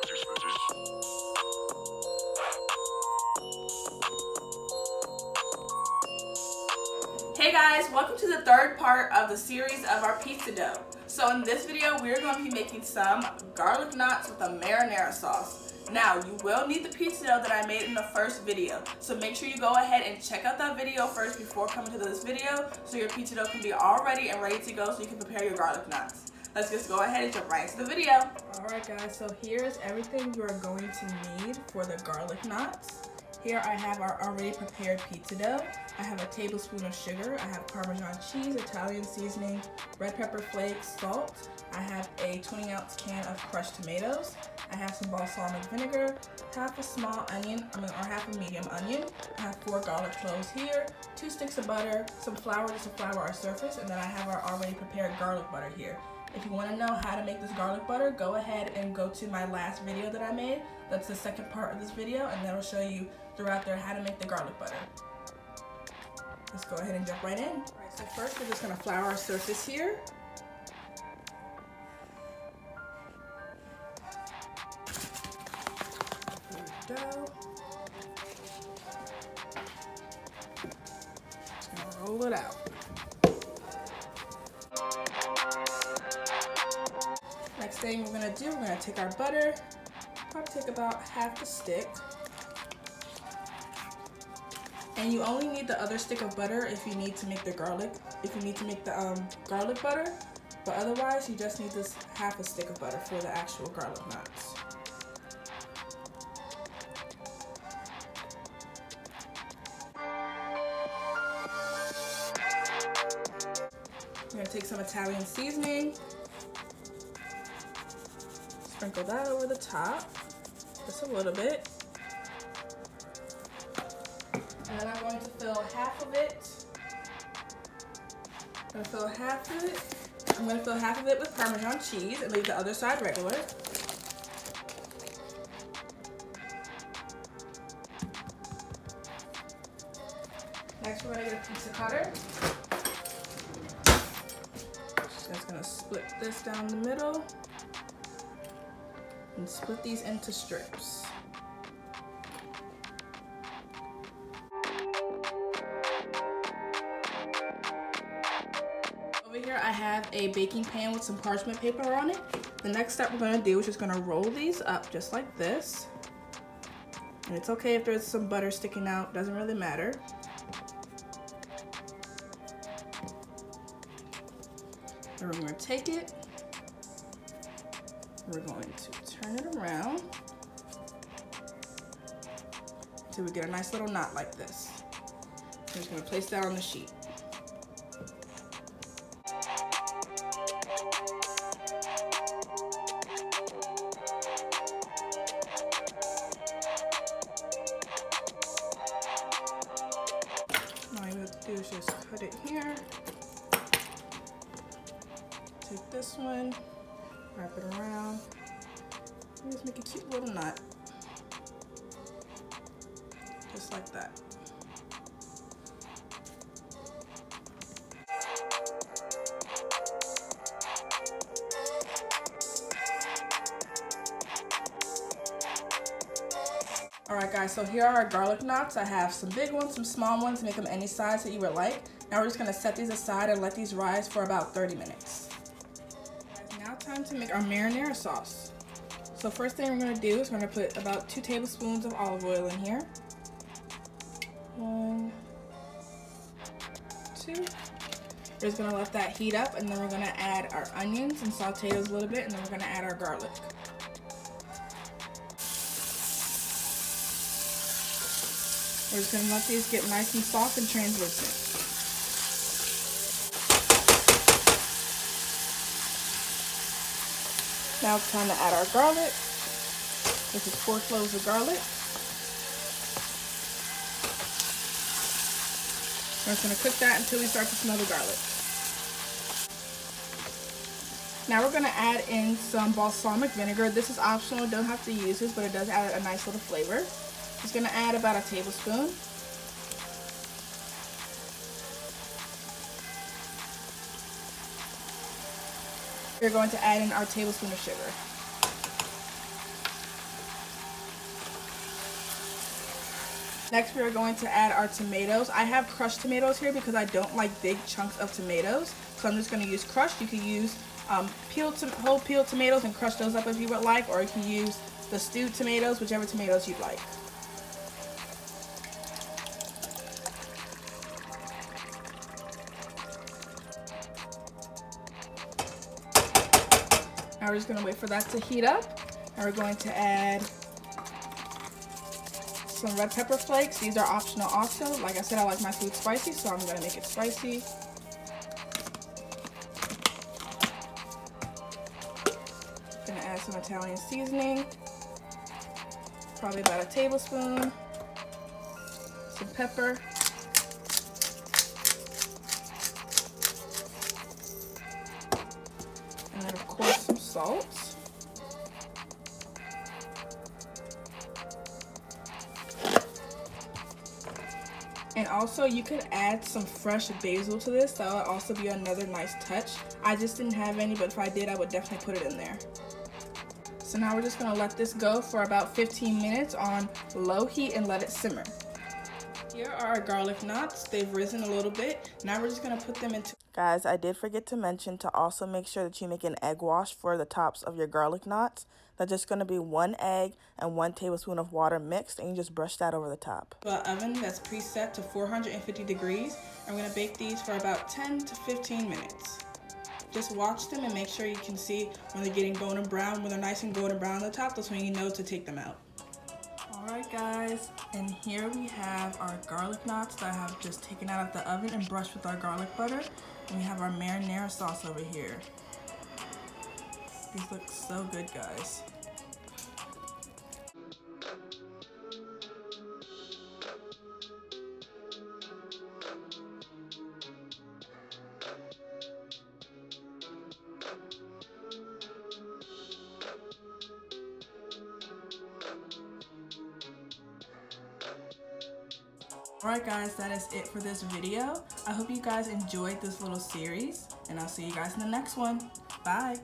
Hey guys, welcome to the third part of the series of our pizza dough. So in this video, we're going to be making some garlic knots with a marinara sauce. Now, you will need the pizza dough that I made in the first video. So make sure you go ahead and check out that video first before coming to this video so your pizza dough can be all ready and ready to go so you can prepare your garlic knots. Let's just go ahead and jump right into the video. Alright guys, so here's everything you are going to need for the garlic knots. Here I have our already prepared pizza dough. I have a tablespoon of sugar. I have Parmesan cheese, Italian seasoning, red pepper flakes, salt. I have a 20-ounce can of crushed tomatoes. I have some balsamic vinegar, half a small onion, or half a medium onion. I have 4 garlic cloves here, 2 sticks of butter, some flour just to flour our surface, and then I have our already prepared garlic butter here. If you want to know how to make this garlic butter, go ahead and go to my last video that I made. That's the second part of this video, and that'll show you throughout there how to make the garlic butter. Let's go ahead and jump right in. All right, so first we're just going to flour our surface here. There we go. Just going to roll it out. Next thing we're going to do, we're going to take our butter, probably take about half a stick. And you only need the other stick of butter if you need to make the garlic, garlic butter, but otherwise you just need this half a stick of butter for the actual garlic knots. I'm going to take some Italian seasoning, sprinkle that over the top, just a little bit. And then I'm going to fill half of it. I'm going to fill half of it with Parmesan cheese and leave the other side regular. Next, we're going to get a pizza cutter. Just going to split this down the middle and split these into strips. Over here I have a baking pan with some parchment paper on it. The next step we're going to do is just going to roll these up just like this. And it's okay if there's some butter sticking out, doesn't really matter. And we're going to take it, we're going to turn it around until we get a nice little knot like this. We're just going to place that on the sheet. All you have to do is just cut it here. Take this one, wrap it around, and just make a cute little knot. Just like that. Alright guys, so here are our garlic knots. I have some big ones, some small ones, make them any size that you would like. Now we're just going to set these aside and let these rise for about 30 minutes. Now time to make our marinara sauce. So first thing we're going to do is we're going to put about 2 tablespoons of olive oil in here. 1, 2. We're just going to let that heat up, and then we're going to add our onions and saute those a little bit, and then we're going to add our garlic. We're just going to let these get nice and soft and translucent. Now it's time to add our garlic. This is 4 cloves of garlic. We're just going to cook that until we start to smell the garlic. Now we're going to add in some balsamic vinegar. This is optional, don't have to use this, but it does add a nice little flavor. Just going to add about a tablespoon. We're going to add in our tablespoon of sugar. Next, we are going to add our tomatoes. I have crushed tomatoes here because I don't like big chunks of tomatoes. So I'm just going to use crushed. You can use whole peeled tomatoes and crush those up if you would like, or you can use the stewed tomatoes, whichever tomatoes you'd like. Now we're just going to wait for that to heat up. And we're going to add some red pepper flakes. These are optional also. Like I said, I like my food spicy, so I'm going to make it spicy. Going to add some Italian seasoning. Probably about a tablespoon. Some pepper. And then of course some salt. And also you could add some fresh basil to this. That would also be another nice touch. I just didn't have any, but if I did, I would definitely put it in there. So now we're just gonna let this go for about 15 minutes on low heat and let it simmer. Here are our garlic knots. They've risen a little bit. Now we're just gonna put them into... Guys, I did forget to mention to also make sure that you make an egg wash for the tops of your garlic knots. That's just gonna be 1 egg and 1 tablespoon of water mixed, and you just brush that over the top. An oven that's preset to 450 degrees. I'm gonna bake these for about 10 to 15 minutes. Just watch them and make sure you can see when they're getting golden brown. When they're nice and golden brown on the top, that's when you know to take them out. Alright guys, and here we have our garlic knots that I have just taken out of the oven and brushed with our garlic butter. And we have our marinara sauce over here. These look so good, guys. Alright guys, that is it for this video. I hope you guys enjoyed this little series, and I'll see you guys in the next one. Bye!